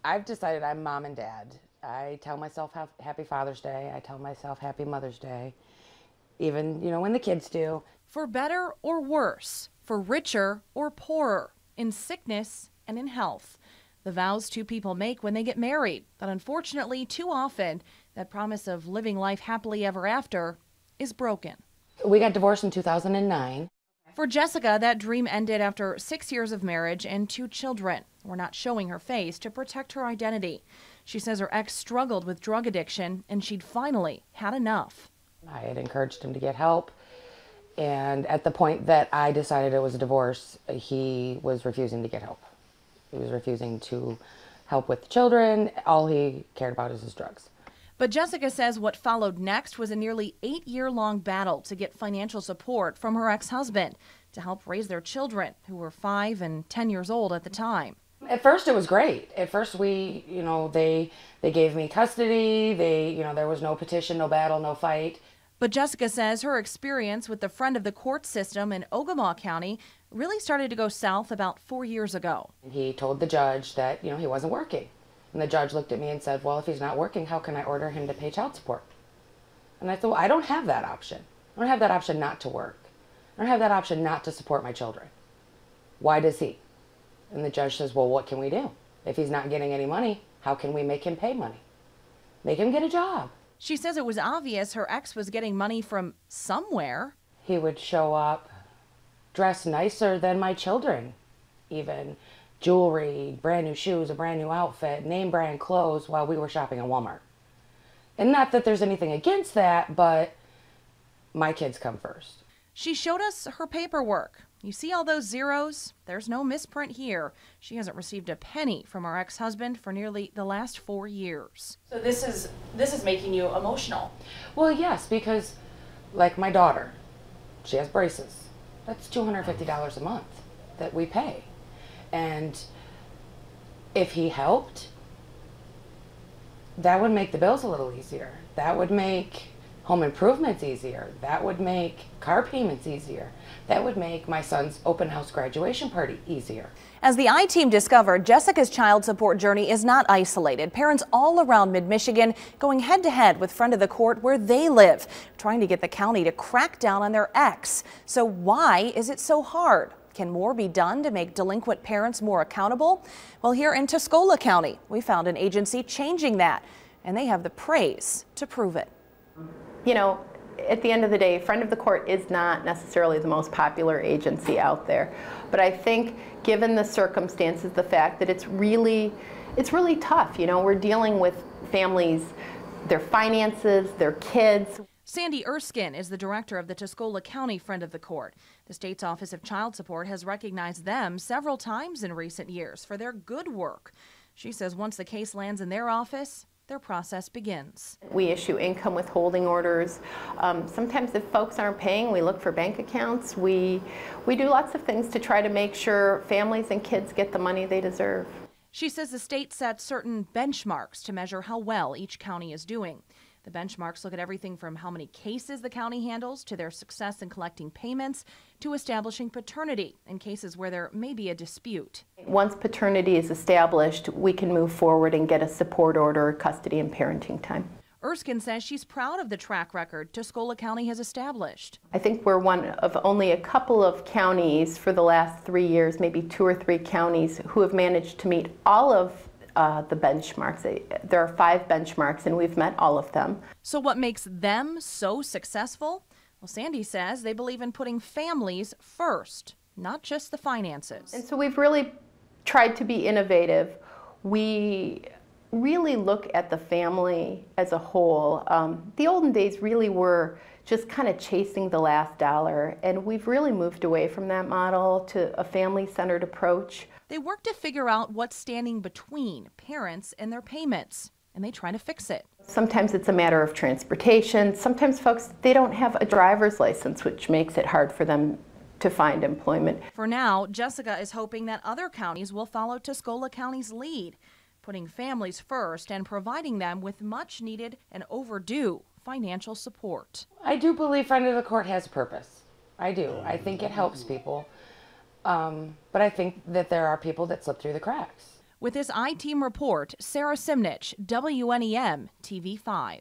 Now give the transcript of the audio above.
I've decided I'm mom and dad. I tell myself happy Father's Day. I tell myself happy Mother's Day. Even, when the kids do. For better or worse, for richer or poorer, in sickness and in health. The vows two people make when they get married. But unfortunately, too often, that promise of living life happily ever after is broken. We got divorced in 2009. For Jessica, that dream ended after 6 years of marriage and 2 children. We're not showing her face to protect her identity. She says her ex struggled with drug addiction and she'd finally had enough. I had encouraged him to get help. And at the point that I decided it was a divorce, he was refusing to get help. He was refusing to help with the children. All he cared about is his drugs. But Jessica says what followed next was a nearly 8-year-long battle to get financial support from her ex-husband to help raise their children, who were 5 and 10 years old at the time. At first, it was great. At first, they gave me custody. There was no petition, no battle, no fight. But Jessica says her experience with the friend of the court system in Ogemaw County really started to go south about 4 years ago. He told the judge that, he wasn't working. And the judge looked at me and said, well, if he's not working, how can I order him to pay child support? And I said, well, I don't have that option. I don't have that option not to work. I don't have that option not to support my children. Why does he? And the judge says, well, what can we do? If he's not getting any money, how can we make him pay money? Make him get a job. She says it was obvious her ex was getting money from somewhere. He would show up dressed nicer than my children, even. Jewelry, brand new shoes, a brand new outfit, name brand clothes while we were shopping at Walmart. And not that there's anything against that, but my kids come first. She showed us her paperwork. You see all those zeros? There's no misprint here. She hasn't received a penny from her ex-husband for nearly the last 4 years. So this is making you emotional. Well, yes, because like my daughter, she has braces. That's $250 a month that we pay. And if he helped, that would make the bills a little easier. That would make home improvements easier. That would make car payments easier. That would make my son's open house graduation party easier. As the I-Team discovered, Jessica's child support journey is not isolated. Parents all around mid-Michigan going head-to-head with friend of the court where they live, trying to get the county to crack down on their ex. So why is it so hard? Can more be done to make delinquent parents more accountable? Well, here in Tuscola County, we found an agency changing that, and they have the praise to prove it. At the end of the day, friend of the court is not necessarily the most popular agency out there. But I think given the circumstances, the fact that it's really tough. We're dealing with families, their finances, their kids. Sandy Erskine is the director of the Tuscola County Friend of the Court. The state's Office of Child Support has recognized them several times in recent years for their good work. She says once the case lands in their office, their process begins. We issue income withholding orders. Sometimes if folks aren't paying, we look for bank accounts. We do lots of things to try to make sure families and kids get the money they deserve. She says the state sets certain benchmarks to measure how well each county is doing. The benchmarks look at everything from how many cases the county handles to their success in collecting payments to establishing paternity in cases where there may be a dispute. Once paternity is established, we can move forward and get a support order, custody and parenting time. Erskine says she's proud of the track record Tuscola County has established. I think we're one of only a couple of counties for the last 3 years, maybe 2 or 3 counties, who have managed to meet all of the benchmarks. There are 5 benchmarks and we've met all of them. So what makes them so successful? Well, Sandy says they believe in putting families first, not just the finances. And so we've really tried to be innovative. We really look at the family as a whole. The olden days really were just kind of chasing the last dollar, and we've really moved away from that model to a family-centered approach. They work to figure out what's standing between parents and their payments, and they try to fix it. Sometimes it's a matter of transportation. Sometimes folks, they don't have a driver's license, which makes it hard for them to find employment. For now, Jessica is hoping that other counties will follow Tuscola County's lead, putting families first and providing them with much needed and overdue financial support. I do believe Friend of the Court has a purpose. I do. I think it helps people. But I think that there are people that slip through the cracks. With this I-Team report, Sarah Simnich, WNEM TV5.